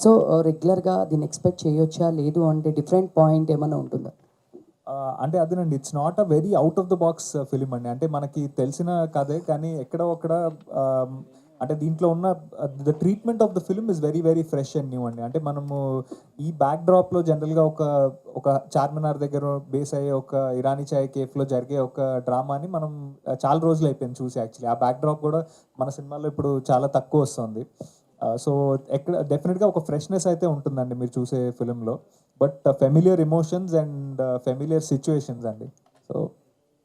సో రెగ్యులర్గా దీన్ని ఎక్స్పెక్ట్ చేయొచ్చా, లేదు అంటే డిఫరెంట్ పాయింట్ ఏమైనా ఉంటుందా? అంటే అదేనండి, it's not a very out of the box film అండి. అంటే మనకి తెలిసిన కథే కానీ ఎక్కడో అక్కడ అంటే దీంట్లో ఉన్న the treatment of the film is very very fresh and new అండి. అంటే మనము ఈ బ్యాక్ డ్రాప్లో జనరల్గా ఒక చార్మినార్ దగ్గర బేస్ అయ్యే ఒక ఇరానీ చాయ్ కేఫ్లో జరిగే ఒక డ్రామాని మనం చాలా రోజులు అయిపోయింది చూసి. యాక్చువల్లీ ఆ బ్యాక్ డ్రాప్ కూడా మన సినిమాలో ఇప్పుడు చాలా తక్కువ వస్తుంది. సో ఎక్కడ డెఫినెట్గా ఒక ఫ్రెష్నెస్ అయితే ఉంటుందండి మీరు చూసే ఫిలింలో. But familiar emotions and familiar situations అండి. సో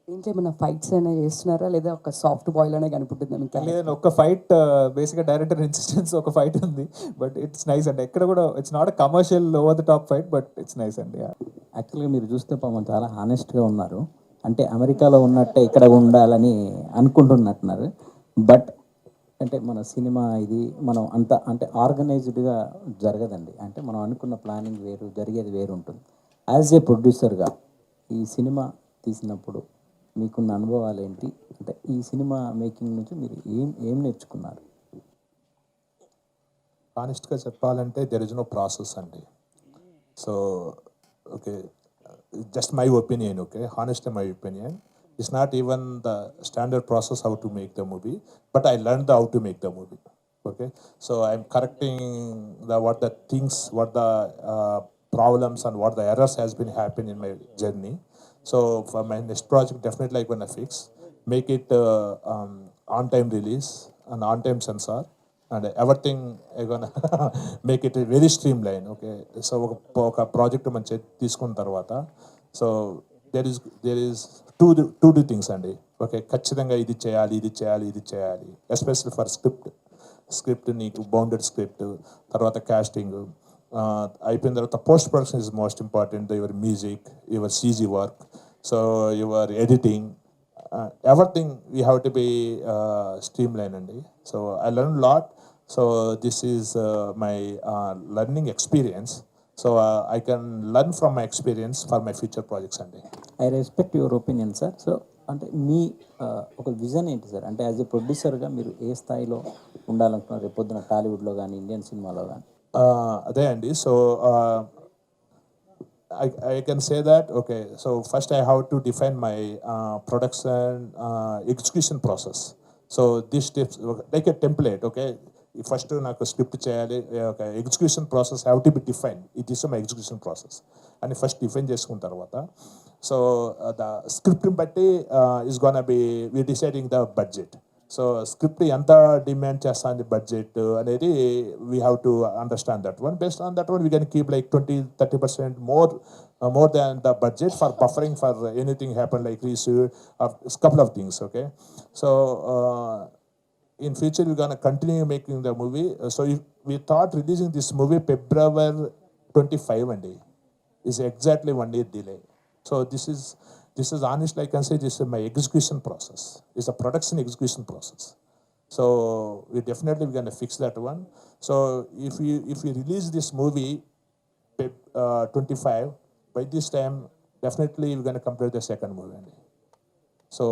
దీంట్లో ఏమైనా ఫైట్స్ అయినా చేస్తున్నారా, లేదా ఒక సాఫ్ట్ బాయిల్ అనే కనిపిస్తుంది మీకు? లేదండి, ఒక ఫైట్ బేసిక్గా డైరెక్టర్ ఇన్సిస్టెన్స్ ఒక ఫైట్ ఉంది. బట్ ఇట్స్ నైస్ అండి. ఎక్కడ కూడా it's not a commercial over the top fight, but it's nice అండి. యాక్చువల్గా మీరు చూస్తే పాపం చాలా హానెస్ట్గా ఉన్నారు. అంటే అమెరికాలో ఉన్నట్టే ఇక్కడ ఉండాలని అనుకుంటున్నట్టున్నారు. బట్ అంటే మన సినిమా ఇది మనం అంత అంటే ఆర్గనైజ్డ్గా జరగదండి. అంటే మనం అనుకున్న ప్లానింగ్ వేరు, జరిగేది వేరు ఉంటుంది. యాజ్ ఏ ప్రొడ్యూసర్గా ఈ సినిమా తీసినప్పుడు మీకున్న అనుభవాలు ఏంటి? అంటే ఈ సినిమా మేకింగ్ నుంచి మీరు ఏం నేర్చుకున్నారు? ఆనెస్ట్గా చెప్పాలంటే దెర్ ఇస్ నో ప్రాసెస్ అండి. So okay, just my opinion. Okay, honest my opinion. It's not even the standard process how to make the movie, but I learned how to make the movie. Okay, so I'm correcting what the problems and what the errors has been happening in my journey. So for my next project, definitely I'm gonna fix, make it on-time release and on-time sensor, and everything I'm gonna make it very streamlined. Okay, so ఒక project మనం తీసుకున్న తర్వాత, so there is two things అండి. Okay, ఖచ్చితంగా ఇది చేయాలి, especially for script నీకు bounded script, తర్వాత కాస్టింగ్ అయిపోయిన తర్వాత post production is most important, your music, your CG work, so your editing, everything we have to be streamlined అండి. So I learned a lot. So this is my learning experience. So I can learn from my experience for my future projects అండి. I respect your opinion sir. So అంటే మీ ఒక vision ఏంటి sir? అంటే as a ప్రొడ్యూసర్గా మీరు ఏ స్థాయిలో ఉండాలనుకున్నారు రేపు పొద్దున టాలీవుడ్లో కానీ ఇండియన్ సినిమాలో కానీ? అదే అండి. So I can say that, okay, so first I have to define my production execution process. So these steps, like a template, okay, first నాకు స్క్రిప్ట్ చేయాలి, ఒక execution process have to be define, it is my execution process అని first define చేసుకున్న తర్వాత, so the స్క్రిప్ట్ని బట్టి is gonna be we deciding the budget. So script ఎంత demand చేస్తుంది బడ్జెట్ అనేది we have to understand that one. Based on that one we can keep like 20-30% more than the budget for buffering for anything happen like reissue or couple of things. Okay, so in future we're gonna continue making the movie. So if we thought releasing this movie February 25 and is exactly 1 year delay. So this is honestly I can say this is my execution process. It's a production execution process. So we definitely we're gonna fix that one. So if we release this movie 25, by this time definitely we're gonna complete the second movie. So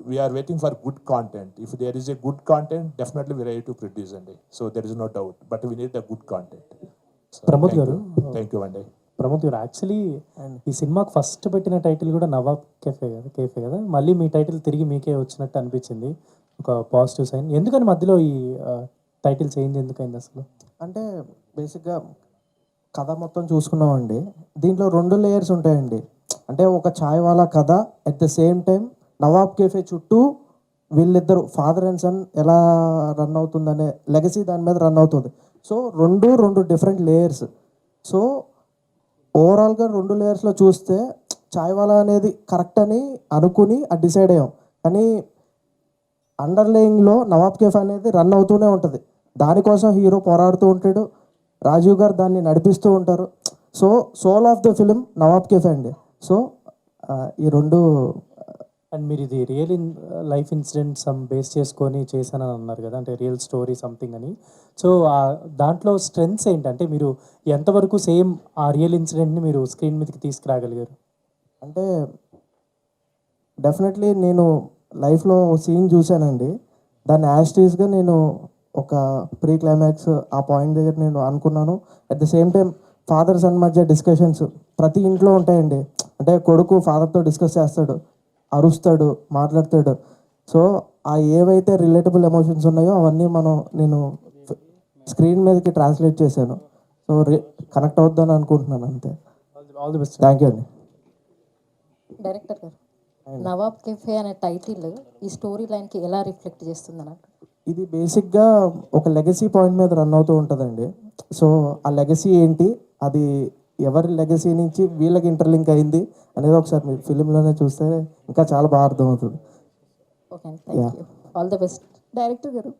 we are waiting for good content. If there is a good content, definitely we're ready to produce and so there is no doubt. But we need a good content. So, Pramod garu, thank you Andy. Pramod గారు actually ఈ సినిమాకి first పెట్టిన title కూడా Nawab cafe కదా, మళ్ళీ మీ title తిరిగి మీకే వచ్చినట్టు అనిపించింది, ఒక పాజిటివ్ సైన్. ఎందుకని మధ్యలో ఈ టైటిల్ చేంజ్ ఎందుకైంది అసలు? అంటే బేసిక్గా కథ మొత్తం చూసుకున్నామండి, దీంట్లో 2 లేయర్స్ ఉంటాయండి. అంటే ఒక చాయ్ వాలా కథ, at the same time Nawab cafe చుట్టూ వీళ్ళిద్దరు ఫాదర్ అండ్ సన్ ఎలా రన్ అవుతుందనే లెగసీ దాని మీద రన్ అవుతుంది. So 2 different layers. సో ఓవరాల్గా 2 లేయర్స్లో చూస్తే చాయ్ వాలా అనేది కరెక్ట్ అని అనుకుని అది డిసైడ్ అయ్యాం. కానీ అండర్లేయింగ్లో నవాబ్ కేఫ్ అనేది రన్ అవుతూనే ఉంటుంది, దానికోసం హీరో పోరాడుతూ ఉంటాడు, రాజీవ్ గారు దాన్ని నడిపిస్తూ ఉంటారు. So soul of the film Nawab cafe అండి. సో ఈ 2. అండ్ మీరు ఇది రియల్ లైఫ్ ఇన్సిడెంట్ బేస్ చేసుకొని చేశానని అన్నారు కదా, అంటే రియల్ స్టోరీ సంథింగ్ అని. సో దాంట్లో స్ట్రెంగ్స్ ఏంటంటే మీరు ఎంతవరకు సేమ్ ఆ రియల్ ఇన్సిడెంట్ని మీరు స్క్రీన్ మీదకి తీసుకురాగలిగారు? అంటే డెఫినెట్లీ నేను లైఫ్లో సీన్ చూశానండి, దాన్ని యాస్టీస్గా నేను ఒక ప్రీ క్లైమాక్స్ ఆ పాయింట్ దగ్గర నేను అనుకున్నాను. At the same time father son మధ్య డిస్కషన్స్ ప్రతి ఇంట్లో ఉంటాయండి. అంటే కొడుకు ఫాదర్తో డిస్కస్ చేస్తాడు, అరుస్తాడు, మాట్లాడతాడు. సో ఆ ఏవైతే రిలేటబుల్ ఎమోషన్స్ ఉన్నాయో అవన్నీ నేను స్క్రీన్ మీదకి ట్రాన్స్లేట్ చేశాను. సో కనెక్ట్ అవుద్దని అనుకుంటున్నాను అంతే. All the best. Thank you అండి. డైరెక్టర్ గారు, నవాబ్ కెఫే అనే టైటిల్ ఈ స్టోరీ లైన్కి ఎలా రిఫ్లెక్ట్ చేస్తుంది అన్నట్టు? ఇది బేసిక్గా ఒక లెగసీ పాయింట్ మీద రన్ అవుతూ ఉంటుందండి. సో ఆ లెగసీ ఏంటి, అది ఎవరి లెగసీ నుంచి వీళ్ళకి ఇంటర్లింక్ అయింది అనేది ఒకసారి మీరు ఫిలింలోనే చూస్తే ఇంకా చాలా బాగా అర్థమవుతుంది. Okay, thank you. All the best. Director గారు,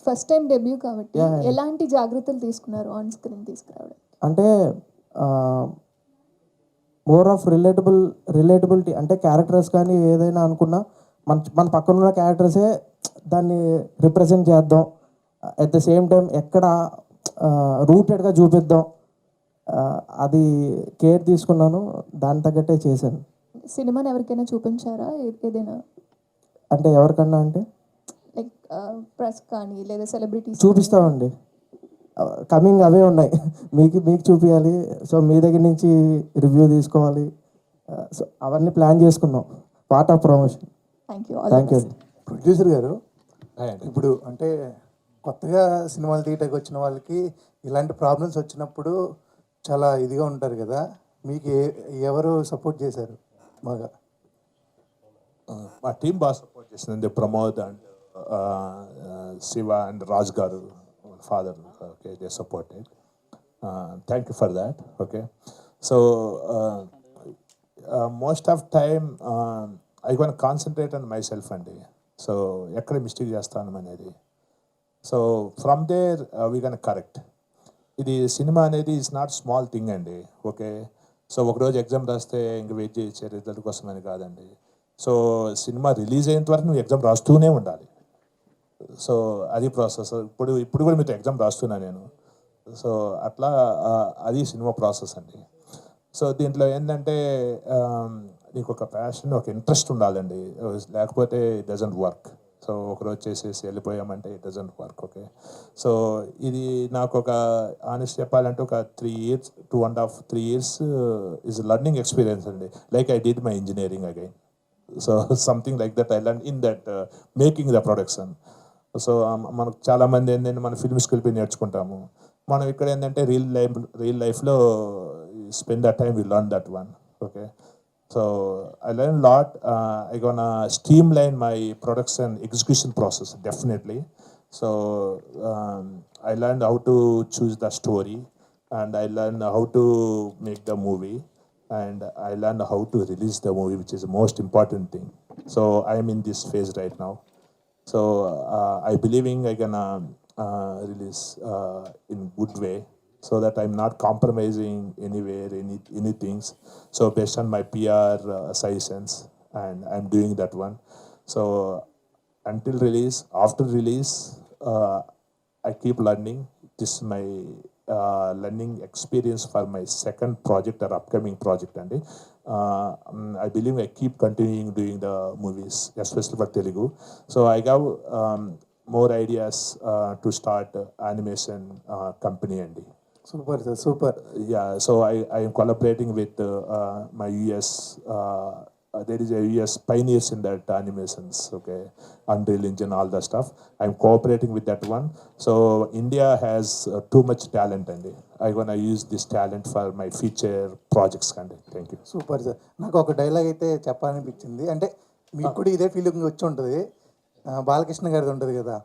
ఫస్ట్ టైం డెబ్యూ కాబట్టి ఎలాంటి జాగ్రత్తలు తీసుకున్నారు ఆన్ స్క్రీన్ తీసుకురావడం? అంటే మోర్ ఆఫ్ రిలేటబిలిటీ, అంటే క్యారెక్టర్స్ కానీ ఏదైనా అనుకున్నా మన పక్కన ఉన్న క్యారెక్టర్సే దాన్ని రిప్రజెంట్ చేద్దాం, అట్ ద సేమ్ టైం ఎక్కడ రూటెడ్గా చూపిద్దాం, అది కేర్ తీసుకున్నాను, దాని తగ్గట్టే చేశాను. సినిమాని ఎవరికైనా చూపించారా ఏదైనా? అంటే ఎవరికన్నా అంటే లైక్ ప్రెస్ కానీ లేదా సెలబ్రిటీస్? చూపిస్తామండి, కమింగ్ అవే ఉన్నాయి, మీకు చూపించాలి. సో మీ దగ్గర నుంచి రివ్యూ తీసుకోవాలి. సో అవన్నీ ప్లాన్ చేసుకున్నాం, part of promotion. Thank you. Producer గారు, ఇప్పుడు అంటే కొత్తగా సినిమాలు తీయటానికి వచ్చిన వాళ్ళకి ఇలాంటి ప్రాబ్లమ్స్ వచ్చినప్పుడు చాలా ఇదిగా ఉంటారు కదా, మీకు ఎవరు సపోర్ట్ చేశారు బాగా? మా టీం బాగా సపోర్ట్ చేసింది. Pramod and Shiva and Raj garu father, okay, they supported. Thank you for that. Okay, so most of time I gonna concentrate on myself అండి. సో ఎక్కడ మిస్టేక్ చేస్తాను అనేది, so from there we gonna correct. ఇది cinema అనేది it's not small thing అండి. Okay, so ఒకరోజు exam రాస్తే ఇంక వెయిట్ చేయొచ్చే రిజల్ట్ కోసం అని కాదండి. సో సినిమా రిలీజ్ అయ్యేంత వరకు నువ్వు ఎగ్జామ్ రాస్తూనే ఉండాలి. సో అది ప్రాసెస్. ఇప్పుడు కూడా మీతో ఎగ్జామ్ రాస్తున్నా నేను. సో అట్లా అది సినిమా ప్రాసెస్ అండి. సో దీంట్లో ఏంటంటే నీకు ఒక ప్యాషన్, ఒక ఇంట్రెస్ట్ ఉండాలండి, లేకపోతే ఇట్ డజంట్ వర్క్. సో ఒకరోజు చేసేసి వెళ్ళిపోయామంటే it doesn't work. Okay, so ఇది నాకు ఒక ఆనెస్ట్ చెప్పాలంటే ఒక 3 years, 2.5-3 years is a learning experience అండి. Like I did my engineering again. So something like that I learn in that making the production. So మనకు చాలామంది ఏంటంటే మన ఫిల్మ్ స్కిల్ పై నేర్చుకుంటాము. మనం ఇక్కడ ఏంటంటే రియల్ లైఫ్లో spend that time we learn that one. Okay, so I learned a lot. I gonna streamline my production execution process definitely. So I learned how to choose the story, and I learned how to make the movie, and I learned how to release the movie, which is the most important thing. So I am in this phase right now. So I believing I gonna release in good way, so that I'm not compromising anywhere, any things. So based on my PR suggestions, and I'm doing that one. So until release, after release, I keep learning. This is my learning experience for my second project or upcoming project. And I believe I keep continuing doing the movies, especially for Telugu. So I got more ideas to start animation company. And super sir, super. yeah, so I am collaborating with my US, there is a US pioneers in that animations, okay, Unreal Engine, all that stuff. I'm cooperating with that one. So India has too much talent, and I'm gonna use this talent for my future projects. Thank you. Super sir. నాకు ఒక dialogue అయితే చెప్పాలనిపించింది, అంటే మీకు కూడా ఇదే feeling వచ్చి ఉంటుంది. బాలకృష్ణ గారిది ఉంటుంది కదా,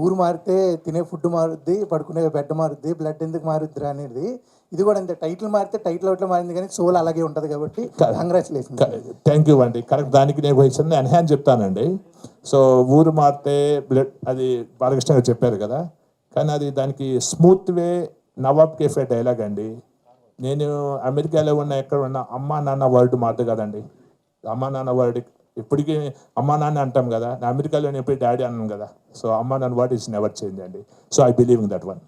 ఊరు మారితే తినే ఫుడ్ మారుద్ది, పడుకునే బెడ్ మారుద్ది, బ్లడ్ ఎందుకు మారుద్ది అనేది. ఇది కూడా అంతే, టైటిల్ మారితే టైటిల్ ఒకటి మారింది కానీ సోల్ అలాగే ఉంటుంది. కాబట్టి కంగ్రాచులేషన్స్. థ్యాంక్ యూ అండి. కరెక్ట్, దానికి నేను క్వశ్చన్ ఎన్హాన్స్ చెప్తానండి. సో ఊరు మారితే బ్లడ్, అది బాలకృష్ణ గారు చెప్పారు కదా, కానీ అది దానికి స్మూత్ వే నవాబ్ కేఫే డైలాగ్ అండి. నేను అమెరికాలో ఉన్న ఎక్కడ ఉన్నా అమ్మా నాన్న వర్డ్ మారదు కదండి. అమ్మా నాన్న వర్డ్ ఇప్పటికీ అమ్మా నాన్న అంటాం కదా, అమెరికాలో ఎప్పుడు డాడీ అన్నాను కదా. సో అమ్మా నాన్న వర్డ్ ఇస్ నెవర్ చేంజ్ అండి. So I believe in that one.